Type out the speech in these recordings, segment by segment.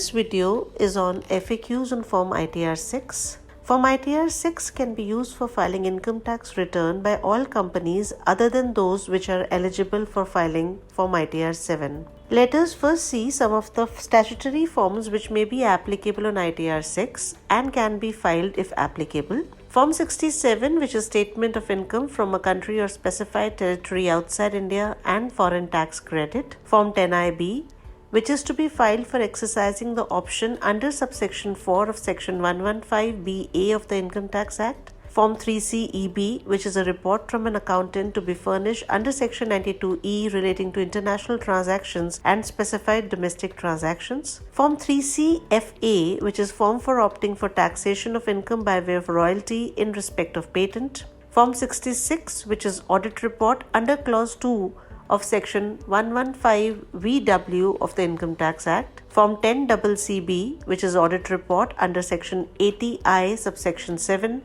This video is on FAQs on Form ITR 6. Form ITR 6 can be used for filing income tax return by all companies other than those which are eligible for filing Form ITR 7. Let us first see some of the statutory forms which may be applicable on ITR 6 and can be filed if applicable. Form 67, which is Statement of Income from a country or specified territory outside India and foreign tax credit. Form 10IB, which is to be filed for exercising the option under subsection 4 of section 115BA of the Income Tax Act. Form 3CEB, which is a report from an accountant to be furnished under section 92E relating to international transactions and specified domestic transactions. Form 3CFA, which is form for opting for taxation of income by way of royalty in respect of patent. Form 66, which is audit report under clause 2 of section 115VW of the Income Tax Act. Form 10CCB, which is audit report under section 80I subsection 7,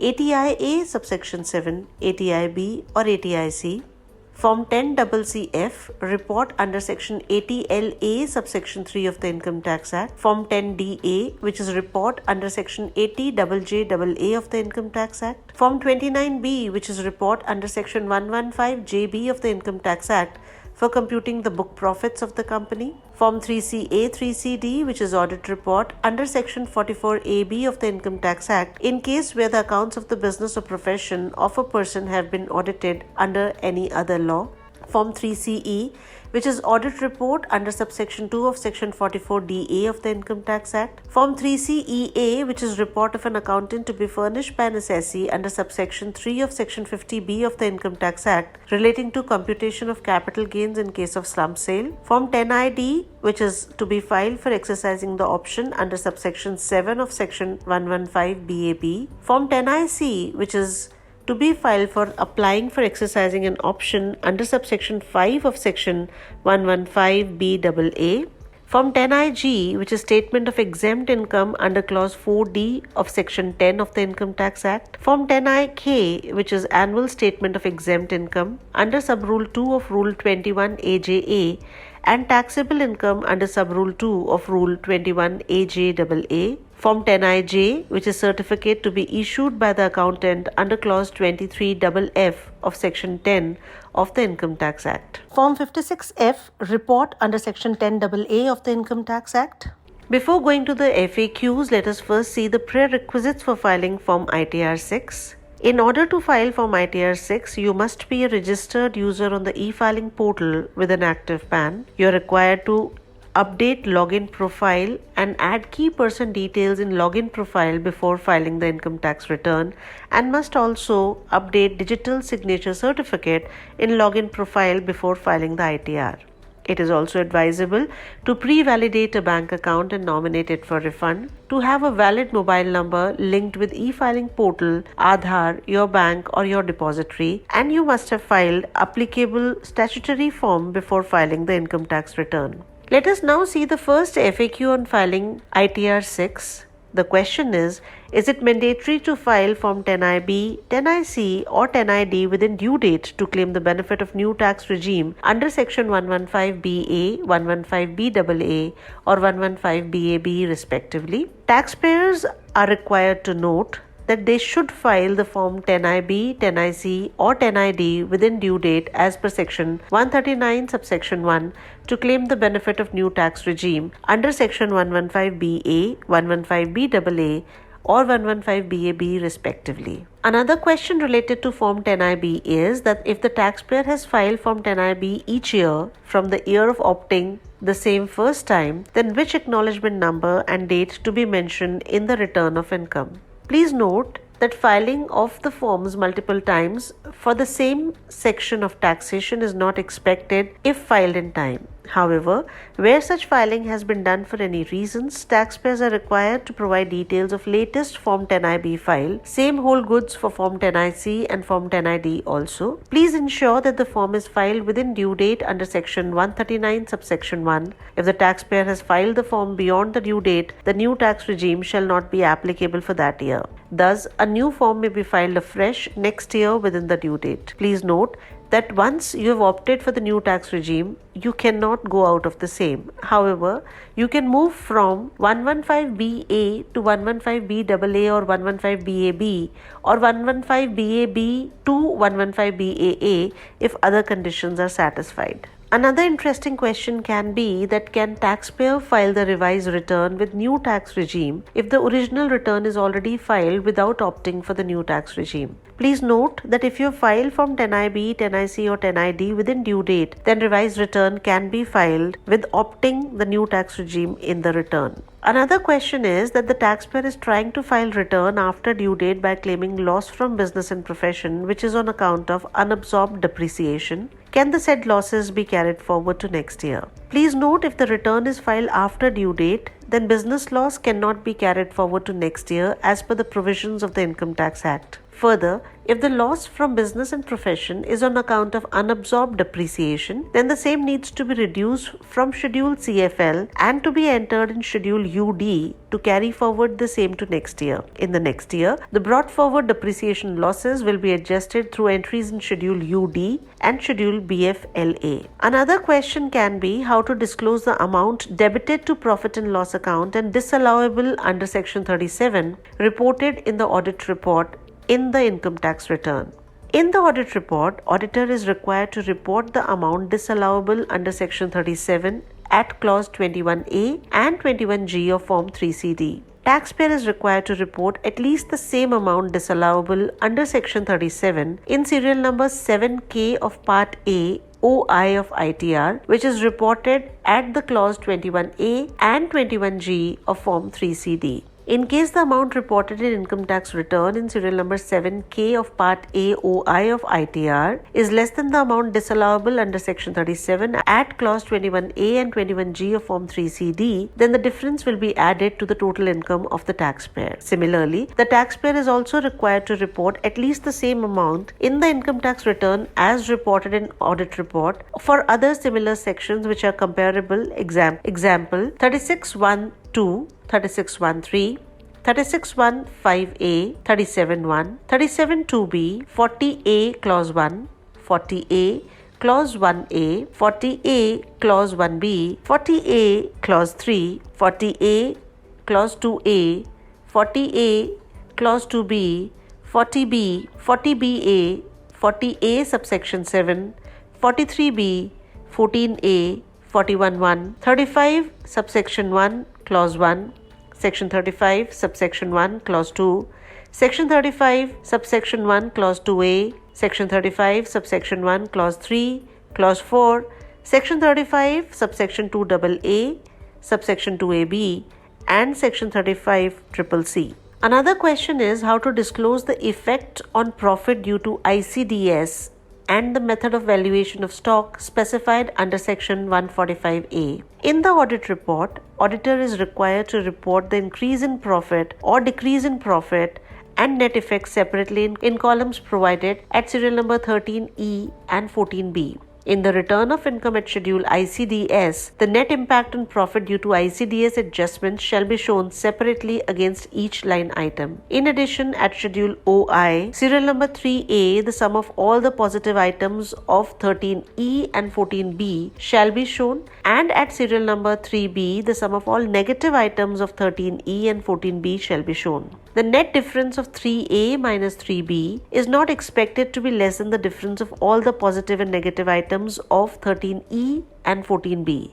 80IA subsection 7, 80IB or 80IC. Form 10CCF, report under section 80LA subsection 3 of the Income Tax Act. Form 10DA, which is report under section 80JJAA of the Income Tax Act. Form 29B, which is report under section 115JB of the Income Tax Act for computing the book profits of the company. Form 3CA, 3CD, which is audit report under section 44AB of the Income Tax Act in case where the accounts of the business or profession of a person have been audited under any other law. Form 3CE, which is audit report under subsection 2 of section 44DA of the Income Tax Act. Form 3CEA, which is report of an accountant to be furnished by an assessee under subsection 3 of section 50B of the Income Tax Act relating to computation of capital gains in case of slump sale. Form 10ID, which is to be filed for exercising the option under subsection 7 of section 115BAB. Form 10IC, which is to be filed for applying for exercising an option under subsection 5 of section 115BAA. Form 10IG, which is statement of exempt income under clause 4D of section 10 of the Income Tax Act. Form 10IK, which is annual statement of exempt income under subrule 2 of rule 21 AJA and taxable income under subrule 2 of rule 21 AJAA. Form 10IJ, which is certificate to be issued by the accountant under clause 23FF of section 10 of the Income Tax Act. Form 56F, report under section 10AA of the Income Tax Act. Before going to the FAQs, let us first see the prerequisites for filing Form ITR 6. In order to file Form ITR 6, you must be a registered user on the e-filing portal with an active PAN. You are required to update login profile and add key person details in login profile before filing the income tax return, and must also update digital signature certificate in login profile before filing the ITR. It is also advisable to pre-validate a bank account and nominate it for refund, to have a valid mobile number linked with e-filing portal, Aadhaar, your bank or your depository, and you must have filed applicable statutory form before filing the income tax return. Let us now see the first FAQ on filing ITR 6. The question is it mandatory to file Form 10IB, 10IC or 10ID within due date to claim the benefit of new tax regime under section 115BA, 115BAA or 115BAB respectively? Taxpayers are required to note that they should file the Form 10IB, 10IC or 10ID within due date as per section 139 subsection 1 to claim the benefit of new tax regime under section 115BA, 115BAA or 115BAB respectively. Another question related to Form 10IB is that if the taxpayer has filed Form 10IB each year from the year of opting the same first time, then which acknowledgement number and date to be mentioned in the return of income? Please note that filing of the forms multiple times for the same section of taxation is not expected if filed in time. However, where such filing has been done for any reasons, taxpayers are required to provide details of latest Form 10IB file, same whole goods for Form 10IC and Form 10ID also. Please ensure that the form is filed within due date under section 139 subsection 1. If the taxpayer has filed the form beyond the due date, the new tax regime shall not be applicable for that year. Thus, a new form may be filed afresh next year within the due date. Please note that once you have opted for the new tax regime, you cannot go out of the same. However, you can move from 115BA to 115BAA or 115BAB or 115BAB to 115BAA if other conditions are satisfied. Another interesting question can be that can taxpayer file the revised return with new tax regime if the original return is already filed without opting for the new tax regime? Please note that if you file from 10IB, 10IC or 10ID within due date, then revised return can be filed with opting the new tax regime in the return. Another question is that the taxpayer is trying to file return after due date by claiming loss from business and profession which is on account of unabsorbed depreciation. Can the said losses be carried forward to next year? Please note if the return is filed after due date, then business loss cannot be carried forward to next year as per the provisions of the Income Tax Act. Further, if the loss from business and profession is on account of unabsorbed depreciation, then the same needs to be reduced from Schedule CFL and to be entered in Schedule UD to carry forward the same to next year. In the next year, the brought forward depreciation losses will be adjusted through entries in Schedule UD and Schedule BFLA. Another question can be how to disclose the amount debited to profit and loss account and disallowable under Section 37 reported in the audit report in the income tax return. In the audit report, auditor is required to report the amount disallowable under Section 37 at Clause 21A and 21G of Form 3CD. Taxpayer is required to report at least the same amount disallowable under Section 37 in serial number 7K of Part A OI of ITR, which is reported at the Clause 21A and 21G of Form 3CD. In case the amount reported in income tax return in serial number 7K of Part A OI of ITR is less than the amount disallowable under Section 37 at Clause 21A and 21G of Form 3CD, then the difference will be added to the total income of the taxpayer. Similarly, the taxpayer is also required to report at least the same amount in the income tax return as reported in audit report for other similar sections which are comparable. Example 36(1)(2), 36(1)(3), 36(1)(5)(a), 37(1), 37(2)(b), 40(a) Clause 1, 40(a) Clause 1(a), 40(a) Clause 1(b), 40(a) Clause 3, 40(a) Clause 2(a), 40(a) Clause 2(b), 40(b), 40(ba), 40(a) subsection 7, 43(b), 14(a), 41(1), 35 subsection 1 Clause 1, Section 35 subsection 1 Clause 2, Section 35 subsection 1 Clause 2A, Section 35 subsection 1 Clause 3, Clause 4, Section 35 subsection 2AA, subsection 2AB, and Section 35 CCC. Another question is how to disclose the effect on profit due to ICDS and the method of valuation of stock specified under Section 145A. In the audit report, auditor is required to report the increase in profit or decrease in profit and net effects separately in columns provided at serial number 13E and 14B. In the return of income at Schedule ICDS, the net impact on profit due to ICDS adjustments shall be shown separately against each line item. In addition, at Schedule OI, serial number 3A, the sum of all the positive items of 13E and 14B shall be shown, and at serial number 3B, the sum of all negative items of 13E and 14B shall be shown. The net difference of 3A minus 3B is not expected to be less than the difference of all the positive and negative items of 13E and 14B.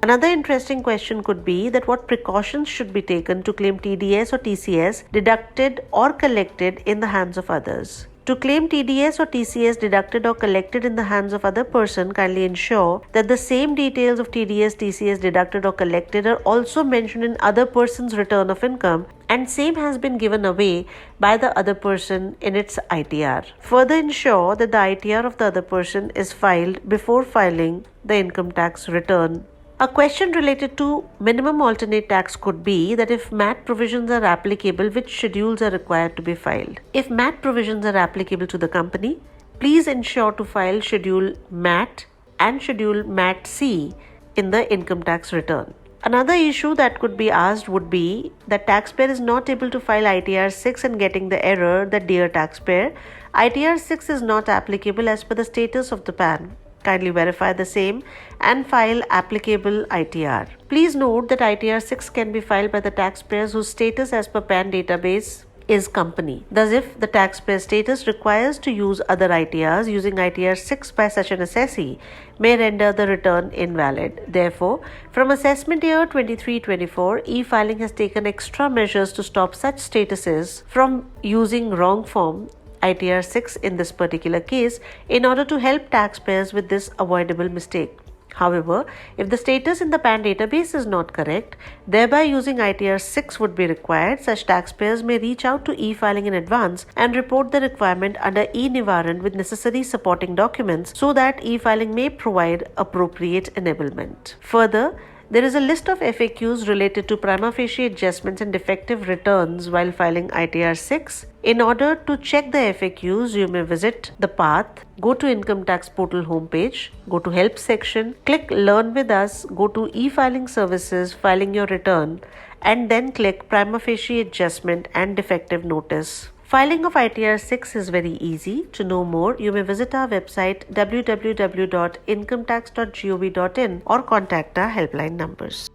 Another interesting question could be that what precautions should be taken to claim TDS or TCS deducted or collected in the hands of others. To claim TDS or TCS deducted or collected in the hands of other person, kindly ensure that the same details of TDS, TCS deducted or collected are also mentioned in other person's return of income and same has been given away by the other person in its ITR. Further ensure that the ITR of the other person is filed before filing the income tax return. A question related to minimum alternate tax could be that if MAT provisions are applicable, which schedules are required to be filed? If MAT provisions are applicable to the company, please ensure to file Schedule MAT and Schedule MAT-C in the income tax return. Another issue that could be asked would be that taxpayer is not able to file ITR 6 and getting the error that dear taxpayer, ITR 6 is not applicable as per the status of the PAN. Kindly verify the same and file applicable ITR. Please note that ITR 6 can be filed by the taxpayers whose status as per PAN database is company. Thus, if the taxpayer status requires to use other ITRs, using ITR 6 by such an assessee may render the return invalid. Therefore, from assessment year 23-24, e-filing has taken extra measures to stop such statuses from using wrong form ITR 6 in this particular case in order to help taxpayers with this avoidable mistake. However, if the status in the PAN database is not correct, thereby using ITR 6 would be required, such taxpayers may reach out to e-filing in advance and report the requirement under e-Nivaran with necessary supporting documents so that e-filing may provide appropriate enablement. Further, there is a list of FAQs related to prima facie adjustments and defective returns while filing ITR 6. In order to check the FAQs, you may visit the path, go to Income Tax Portal homepage, go to Help section, click Learn with Us, go to E-Filing Services, filing your return, and then click Prima facie adjustment and defective notice. Filing of ITR 6 is very easy. To know more, you may visit our website www.incometax.gov.in or contact our helpline numbers.